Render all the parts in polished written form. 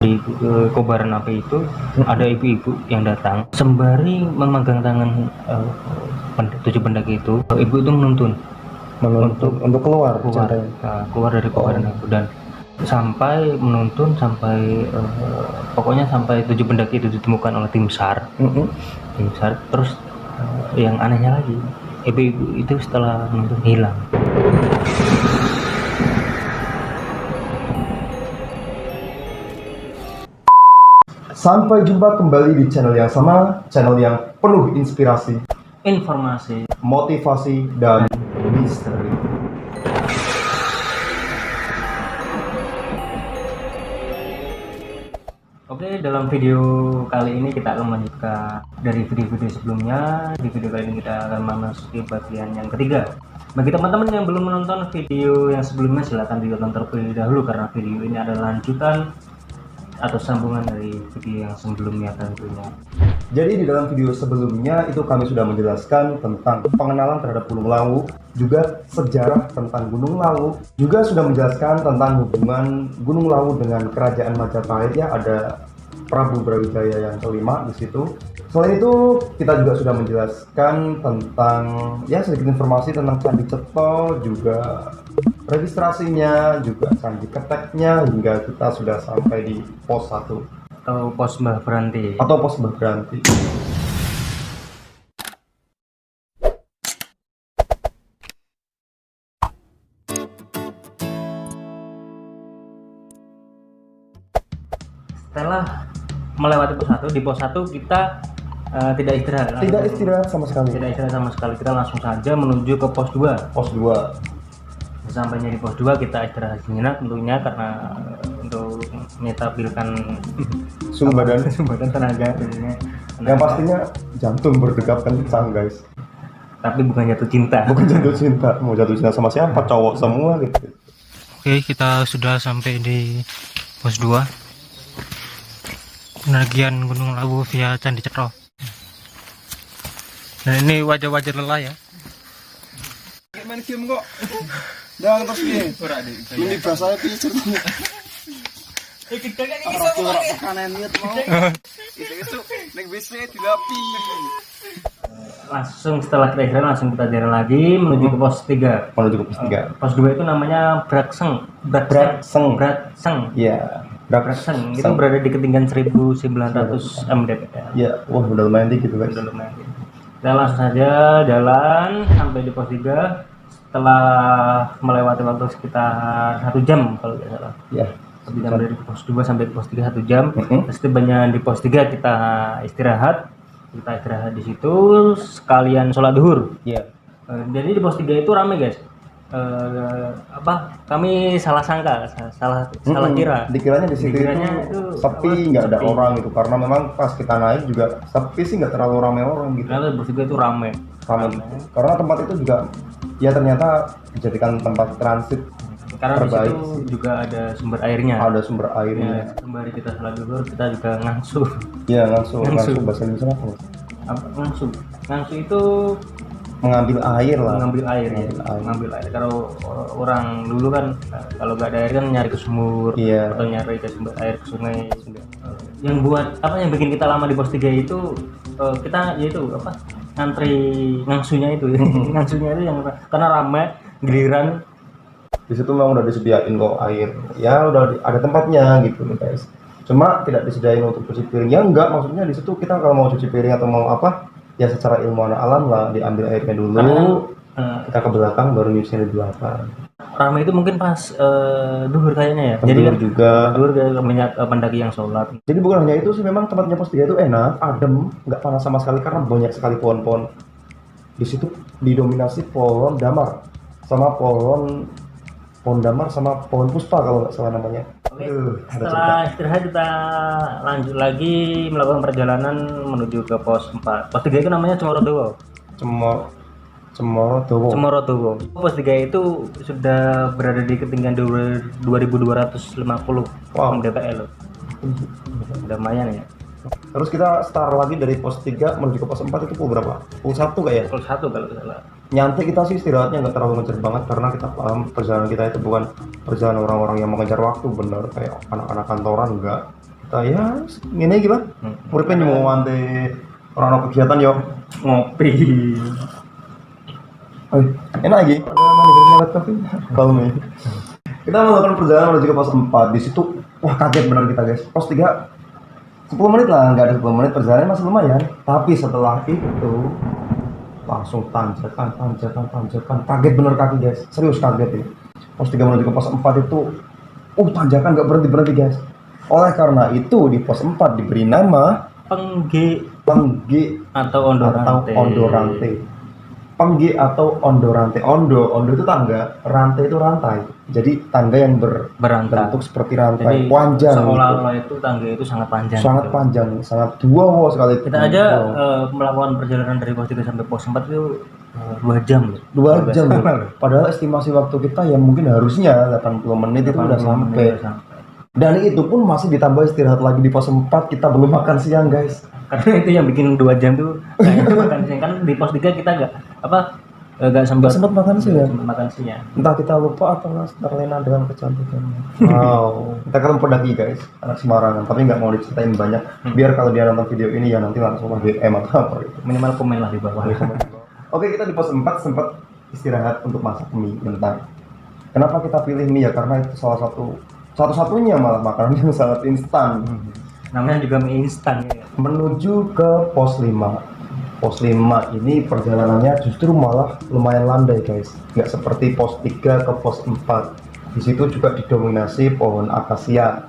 Di kobaran api itu ada ibu-ibu yang datang sembari memegang tangan 7 pendaki itu. Ibu itu menuntun untuk keluar dari kobaran itu, dan sampai menuntun sampai pokoknya sampai 7 pendaki itu ditemukan oleh tim SAR. Tim SAR. Terus yang anehnya lagi, ibu-ibu itu setelah menuntun hilang. Sampai jumpa kembali di channel yang sama, channel yang penuh inspirasi, Informasi, motivasi, dan misteri. Oke, dalam video kali ini kita akan melanjutkan dari video-video sebelumnya. Di video kali ini kita akan memasuki bagian yang ketiga. Bagi teman-teman yang belum menonton video yang sebelumnya, silahkan ditonton terlebih dahulu karena video ini adalah lanjutan atau sambungan dari video yang sebelumnya tentunya. Jadi di dalam video sebelumnya itu kami sudah menjelaskan tentang pengenalan terhadap Gunung Lawu, juga sejarah tentang Gunung Lawu, juga sudah menjelaskan tentang hubungan Gunung Lawu dengan Kerajaan Majapahit, ya, ada Prabu Brawijaya yang kelima di situ. Selain itu kita juga sudah menjelaskan tentang sedikit informasi tentang Candi Ceto, juga registrasinya, juga Candi Keteknya, hingga kita sudah sampai di pos 1 atau pos Mbah Branti. Setelah melewati pos 1, di pos 1 kita tidak istirahat sama sekali. Kita langsung saja menuju ke pos 2. Sampainya di pos 2 kita istirahat sejenak tentunya, karena untuk menstabilkan suhu badan tenaga. Yang pastinya jantung berdegup kencang, guys. Tapi bukan jatuh cinta. Mau jatuh cinta sama siapa? Cowok semua gitu. Oke, kita sudah sampai di pos 2, penagihan Gunung Lawu via Candi Ceto. Nah, ini wajah-wajah lelah ya. Main game kok. Jangan terus piye? Ora dik. Mending bahasane piye ceritane? Iki kan iso kok kanan niat mau. Itu ning WC dilapi. Langsung setelah kita istirahat langsung kita jalan lagi menuju ke pos 3. Pos 2 itu namanya Brakseng. Iya. Brakseng itu berada di ketinggian 1900 mdpl. Iya, wah udah lumayan tinggi tuh, guys. Kita langsung saja jalan sampai di pos 3 setelah melewati waktu sekitar 1 jam kalau tidak salah. Iya. 1 jam dari pos 2 sampai ke pos 3 1 jam. Setibanya di pos 3 kita istirahat. Di situ sekalian sholat duhur. Iya. Jadi di pos 3 itu ramai, guys. Kami salah sangka, salah kira. Dikiranya di situ itu sepi, nggak ada orang gitu, karena memang pas kita naik juga sepi sih, nggak terlalu ramai orang gitu. Karena di pos 3 itu ramai. Karena tempat itu juga ya ternyata dijadikan tempat transit. Karena di situ juga ada sumber airnya. Sembari kita sholat duhur kita juga ngangsu. Iya, ngangsu bahasa Indonesia apa? Ngangsu itu mengambil air. Kalau orang dulu kan kalau nggak ada air kan nyari ke sumur, atau nyari ke sumber air, ke sungai. Yang bikin kita lama di pos 3 itu kita ngantri ngangsunya itu. Ngangsunya itu yang karena ramai, giliran di situ memang udah disediain kok air, ya udah ada tempatnya gitu, guys. Cuma tidak disediain untuk cuci piring. Ya enggak, maksudnya di situ kita kalau mau cuci piring atau mau apa, ya secara ilmu alam lah, diambil airnya dulu, kita ke belakang baru nyuciin di belakang. Ramai itu mungkin pas duhur kayaknya ya. Jadi juga duhur banyak pendaki yang sholat. Jadi bukan hanya itu sih, memang tempatnya pos 3 itu enak, adem, nggak panas sama sekali karena banyak sekali pohon-pohon. Di situ didominasi pohon damar sama pohon puspa kalau nggak salah namanya. Setelah istirahat kita lanjut lagi melakukan perjalanan menuju ke pos 4. Pos 3 itu namanya Cemorodowo. Pos 3 itu sudah berada di ketinggian 2250 mdpl. Udah lumayan ya. Terus kita start lagi dari pos 3 menuju ke pos 4 itu pukul berapa? Pukul 1 kayak ya? Pukul 1 kalau tidak salah. Nyantai kita sih istirahatnya nggak terlalu ngejar banget, karena kita paham perjalanan kita itu bukan perjalanan orang-orang yang mengejar waktu bener kayak anak-anak kantoran, enggak. Saya ngene iki, Pak. Uripe mau ante ora ono kegiatan yo Ngopi. Enak lagi. Manajernya laptop ini. Balme. Kita melakukan perjalanan menuju ke pos 4. Di situ wah kaget benar kita, guys. Pos 3 10 menit lah, nggak ada 10 menit perjalanan masih lumayan. Tapi setelah itu langsung tanjakan. Kaget bener kaki, guys. Serius kaget ya. Pos 3 menuju ke pos 4 itu tanjakan nggak berhenti guys. Oleh karena itu di pos 4 diberi nama Pengge atau ondorante. Pengge atau ondorante. Ondo itu tangga, rantai itu rantai. Jadi tangga yang berbentuk seperti rantai. Jadi, panjang. Seolah-olah itu tangga itu sangat panjang. Sangat gitu. panjang, sangat dua sekali. Kita aja melakukan perjalanan dari pos 3 sampai pos 4 itu 2 jam. 2 jam. Padahal estimasi waktu kita yang mungkin harusnya 80 menit itu udah sampai. Dan itu pun masih ditambah istirahat lagi di pos 4, kita belum makan siang, guys. Karena itu yang bikin 2 jam tuh kayaknya makan siang. Kan di pos 3 kita nggak sempat makan siang. Makan siang. Entah kita lupa atau terlena dengan kecantikannya. Wow. Kita ketemu pendaki, guys, anak Semarangan, tapi nggak mau diceritain banyak. Biar kalau dia nonton video ini ya nanti langsung DM atau apa gitu. Minimal komen lah di bawah. Oke, kita di pos 4 sempat istirahat untuk masak mie bentar. Kenapa kita pilih mie ya? Karena itu satu-satunya malah makanan yang sangat instan. Namanya juga mie instan ya. Menuju ke pos 5. Pos 5 ini perjalanannya justru malah lumayan landai, guys. Nggak seperti pos 3 ke pos 4. Di situ juga didominasi pohon akasia.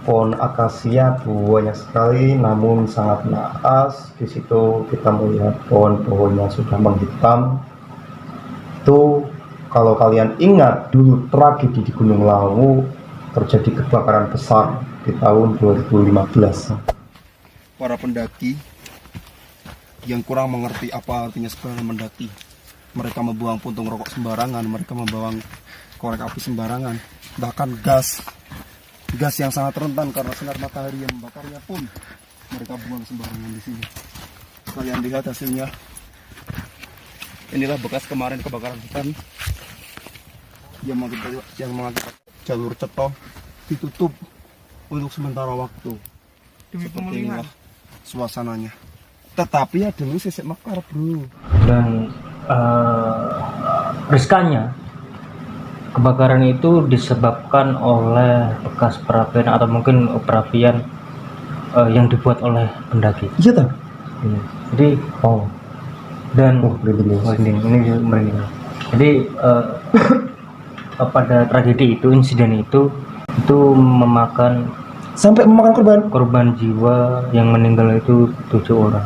Pohon akasia banyak sekali namun sangat naas. Di situ kita melihat pohon-pohonnya sudah menghitam. Itu kalau kalian ingat dulu tragedi di Gunung Lawu, terjadi kebakaran besar di tahun 2015. Para pendaki yang kurang mengerti apa artinya sebenarnya mendaki. Mereka membuang puntung rokok sembarangan, mereka membawa korek api sembarangan, bahkan gas yang sangat rentan karena sinar matahari yang membakarnya pun mereka buang sembarangan di sini. Kalian lihat hasilnya. Inilah bekas kemarin kebakaran hutan yang mengakibatkan jalur Ceto ditutup untuk sementara waktu. Demi pemulihan suasananya. Tetapi ya demi sisik mekar, bro. Dan riskannya kebakaran itu disebabkan oleh bekas perapian atau mungkin perapian yang dibuat oleh pendaki. Iya tak? Jadi dan merinding. Ini merinding. Jadi pada tragedi itu, insiden itu memakan korban jiwa yang meninggal itu 7 orang.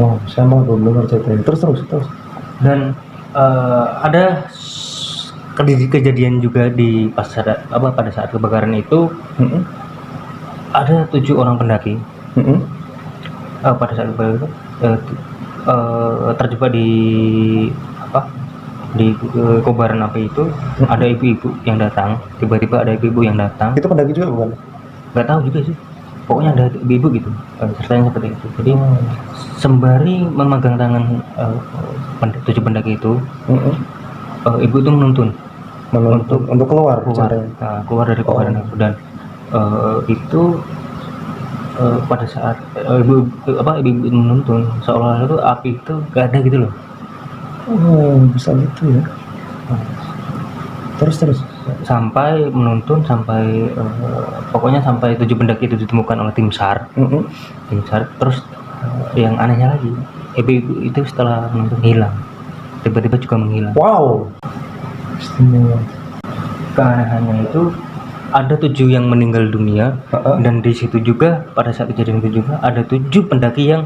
Wow, saya mau belum dengar ceritanya. Terus. Dan ada kejadian juga pada saat kebakaran itu ada 7 orang pendaki pada saat kebakaran itu terjebak di kobaran api itu. Ada ibu-ibu yang datang, tiba-tiba ada ibu-ibu yang datang. Itu pendaki juga bukan? Nggak tahu juga sih, pokoknya ada ibu-ibu gitu, ceritanya seperti itu. Jadi sembari memegang tangan 7 pendaki itu, ibu itu menuntun untuk keluar dari kobaran itu. Dan itu pada saat ibu menuntun, seolah-olah itu api itu nggak ada gitu loh. Bisa gitu ya. Terus sampai menuntun pokoknya sampai 7 pendaki itu ditemukan oleh tim SAR. Tim SAR. Terus yang anehnya lagi, ibu itu setelah menuntun hilang, tiba-tiba juga menghilang. Wow, istimewa. Keanehannya itu ada 7 yang meninggal dunia. Dan di situ juga pada saat kejadian itu juga ada 7 pendaki yang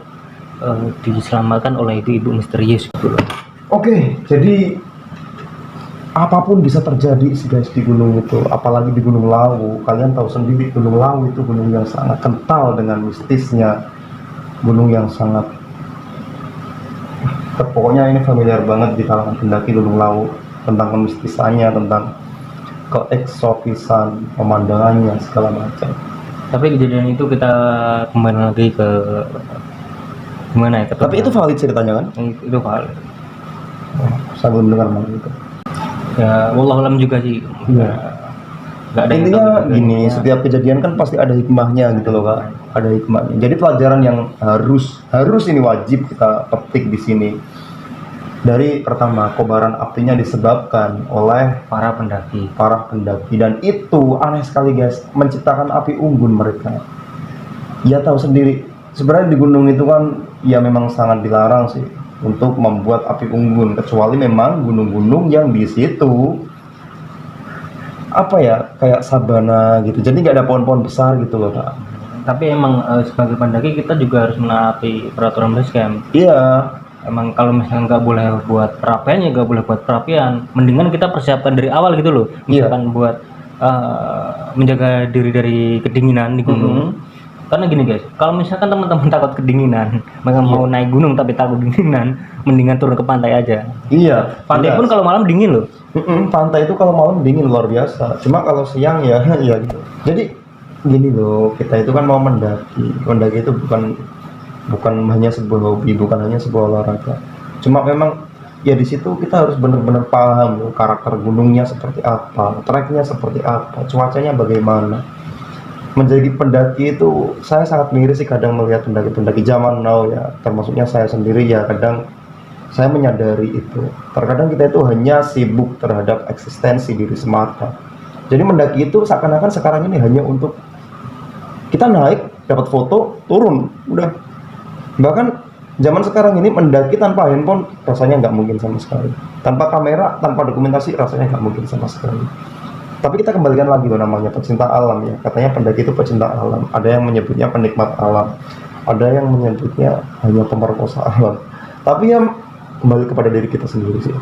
diselamatkan oleh ibu misterius gitu. Oke, jadi apapun bisa terjadi sih, guys, di gunung itu, apalagi di Gunung Lawu. Kalian tahu sendiri Gunung Lawu itu gunung yang sangat kental dengan mistisnya, gunung yang sangat pokoknya ini familiar banget di kalangan pendaki Gunung Lawu, tentang kemistisannya, tentang keeksotisan pemandangannya segala macam. Tapi kejadian itu kita kembali lagi ke gimana ya? Tapi itu valid ceritanya kan? Itu valid. Saya belum dengar malah itu. Ya, wallahualam juga sih. Iya. nggak ada yang Intinya tahu juga gini, intinya. setiap kejadian kan pasti ada hikmahnya gitu loh kak, ada hikmahnya. Jadi pelajaran yang harus ini wajib kita petik di sini. Dari pertama, kobaran apinya disebabkan oleh para pendaki. dan itu aneh sekali guys, menciptakan api unggun mereka. Ya tahu sendiri, sebenarnya di gunung itu kan ya memang sangat dilarang sih untuk membuat api unggun, kecuali memang gunung-gunung yang di situ apa ya, kayak sabana gitu, jadi nggak ada pohon-pohon besar gitu loh kak. Tapi emang sebagai pendaki kita juga harus menaati peraturan base camp. Iya, Emang kalau misalnya nggak boleh buat perapian ya nggak boleh buat perapian. Mendingan kita persiapkan dari awal gitu loh. Misalkan buat menjaga diri dari kedinginan di gunung. Karena gini guys, kalau misalkan teman-teman takut kedinginan, mereka mau naik gunung tapi takut kedinginan, mendingan turun ke pantai aja. iya. Pantai jelas. pun kalau malam dingin loh. Pantai itu kalau malam dingin luar biasa. Cuma kalau siang ya, ya gitu. Jadi gini loh, kita itu kan mau mendaki. Mendaki itu bukan hanya sebuah hobi, bukan hanya sebuah olahraga. Cuma memang ya di situ kita harus benar-benar paham loh, karakter gunungnya seperti apa, treknya seperti apa, cuacanya bagaimana. Menjadi pendaki itu saya sangat miris sih kadang melihat pendaki-pendaki zaman now ya, termasuknya saya sendiri ya, kadang saya menyadari itu. Terkadang kita itu hanya sibuk terhadap eksistensi diri semata. Jadi mendaki itu seakan-akan sekarang ini hanya untuk kita naik, dapat foto, turun, udah. Bahkan zaman sekarang ini mendaki tanpa handphone rasanya nggak mungkin sama sekali. Tanpa kamera, tanpa dokumentasi rasanya nggak mungkin sama sekali. Tapi kita kembalikan lagi loh, namanya pecinta alam ya. Katanya pendaki itu pecinta alam. Ada yang menyebutnya penikmat alam. Ada yang menyebutnya hanya pemerkosa alam. Tapi ya kembali kepada diri kita sendiri sih.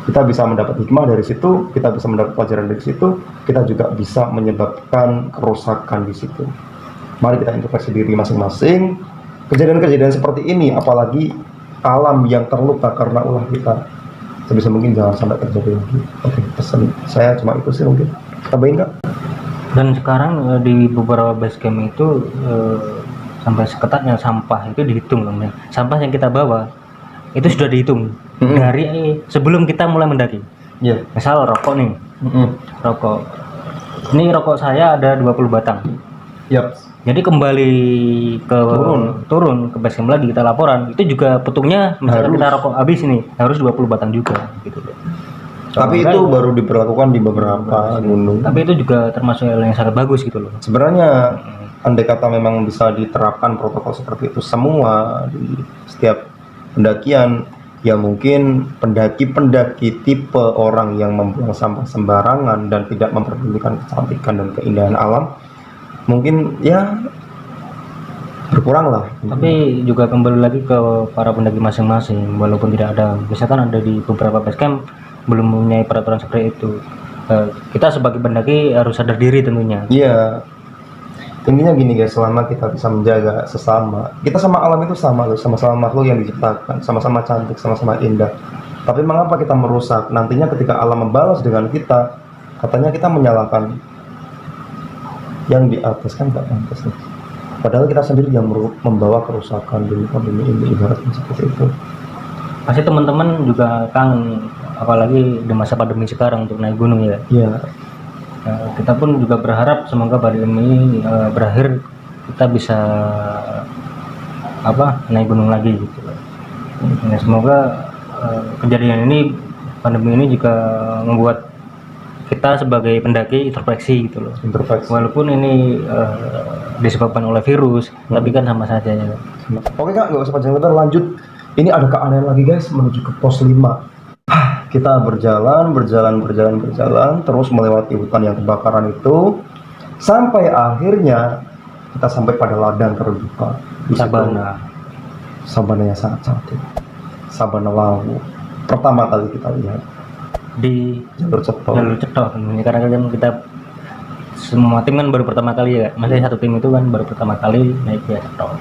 Kita bisa mendapat hikmah dari situ, kita bisa mendapat pelajaran dari situ, kita juga bisa menyebabkan kerusakan di situ. Mari kita introspeksi diri masing-masing. Kejadian-kejadian seperti ini, apalagi alam yang terluka karena ulah kita, sebisa mungkin jangan sampai terjadi lagi. Oke, pesan saya cuma itu sih mungkin. Tambahin nggak? Dan sekarang di beberapa base camp itu sampai seketatnya sampah itu dihitung loh. Sampah yang kita bawa itu sudah dihitung dari sebelum kita mulai mendaki. Iya. Misal rokok nih, rokok. Ini rokok saya ada 20 batang. Yap. Jadi kembali ke turun ke base camp lagi kita laporan, itu juga petungnya misalnya kita rokok habis ini harus 20 batang juga gitu. Tapi itu baru diberlakukan di beberapa gunung. Tapi itu juga termasuk hal yang sangat bagus gitu loh. Sebenarnya andai kata memang bisa diterapkan protokol seperti itu semua di setiap pendakian, ya mungkin pendaki-pendaki tipe orang yang membuang sampah sembarangan dan tidak memperdulikan kecantikan dan keindahan alam mungkin ya berkurang lah. Tapi juga kembali lagi ke para pendaki masing-masing, walaupun tidak ada, misalkan ada di beberapa base camp belum mempunyai peraturan seperti itu, kita sebagai pendaki harus sadar diri tentunya. Iya, intinya gini guys, selama kita bisa menjaga sesama, kita sama alam itu sama loh, sama-sama makhluk yang diciptakan, sama-sama cantik, sama-sama indah. Tapi mengapa kita merusak? Nantinya ketika alam membalas dengan kita, katanya kita menyalahkan yang di atas, kan nggak pantas nih. Padahal kita sendiri yang membawa kerusakan di pandemi ini, ibaratnya seperti itu. Pasti teman-teman juga kangen, apalagi di masa pandemi sekarang untuk naik gunung ya. Iya. Kita pun juga berharap semoga pandemi ini berakhir, kita bisa naik gunung lagi gitu. Ya, semoga kejadian ini, pandemi ini juga membuat kita sebagai pendaki introspeksi gitu loh. Introspeksi. Walaupun ini disebabkan oleh virus, tapi kan sama saja ya. Oke kak, nggak usah panjang lebar, lanjut. Ini ada keanehan lagi guys, menuju ke pos 5. Kita berjalan, terus melewati hutan yang kebakaran itu, sampai akhirnya kita sampai pada ladang terbuka. Sabana yang sangat cantik. Sabana Lawu. Pertama kali kita lihat Di jalur cetok ini, karena kan kita semua tim kan baru pertama kali ya, masih satu tim itu kan baru pertama kali naik via cetok.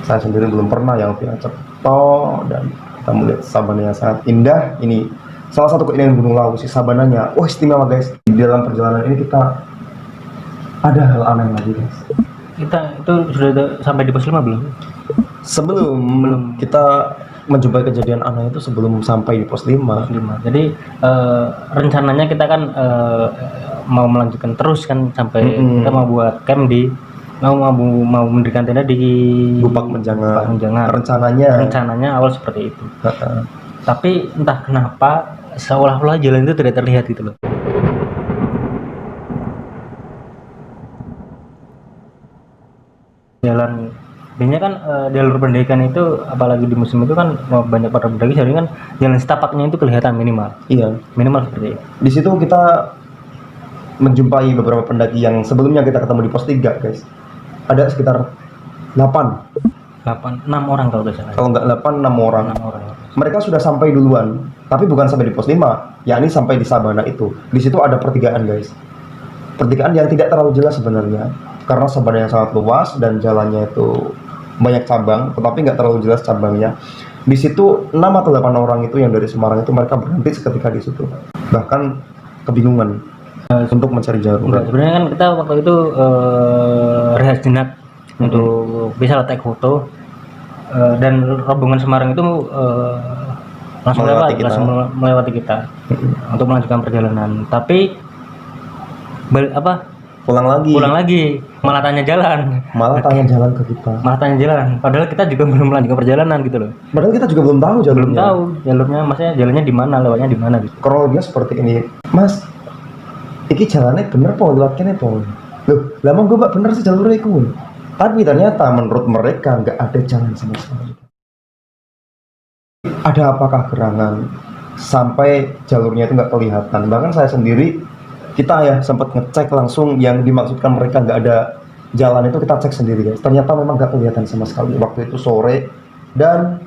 Saya sendiri belum pernah yang via cetok, dan kita melihat sabana yang sangat indah. Ini salah satu keindahan Gunung Lawu sih, sabananya. Oh istimewa guys. Di dalam perjalanan ini kita ada hal aneh lagi guys. Kita itu sudah sampai di pos 5 belum? Belum. Kita menjumpai kejadian aneh itu sebelum sampai di pos 5. Jadi rencananya kita kan mau melanjutkan terus kan sampai kita mau buat camp di mau mendirikan tenda di Bupak Menjangan. Rencananya awal seperti itu. Tapi entah kenapa seolah-olah jalan itu tidak terlihat gitu loh. Jalan biasanya kan jalur pendidikan itu apalagi di musim itu kan banyak para pendaki, jadi kan jalan setapaknya itu kelihatan minimal. Iya, Minimal seperti itu. di situ kita menjumpai beberapa pendaki yang sebelumnya kita ketemu di pos 3 guys. Ada sekitar 6 orang kalau nggak salah. kalau nggak 8, 6 orang. 6 orang. Mereka sudah sampai duluan, tapi bukan sampai di pos 5, yakni sampai di Sabana itu. Di situ ada pertigaan guys, pertigaan yang tidak terlalu jelas sebenarnya, karena Sabana yang sangat luas dan jalannya itu banyak cabang, tetapi nggak terlalu jelas cabangnya. Di situ 6 atau 8 orang itu yang dari Semarang itu mereka berhenti seketika di situ, bahkan kebingungan untuk mencari jalur. Sebenarnya kan kita waktu itu rehat jenak untuk bisa letak foto, dan rombongan Semarang itu langsung melewati kita untuk melanjutkan perjalanan. Tapi pulang lagi malah tanya jalan ke kita. Padahal kita juga belum melanjutkan perjalanan gitu loh. Padahal kita juga belum tahu jalurnya. Maksudnya jalannya di mana, lewatnya di mana gitu. Kronologinya seperti ini, Mas. Iki jalannya bener po, lewat kene po. Loh, lama gue bener sih jalurnya iku. Tapi ternyata menurut mereka nggak ada jalan sama sekali. Ada apakah gerangan sampai jalurnya itu nggak kelihatan? Bahkan saya sendiri, kita ya sempat ngecek langsung yang dimaksudkan mereka nggak ada jalan itu, kita cek sendiri guys. Ternyata memang nggak kelihatan sama sekali. Waktu itu sore dan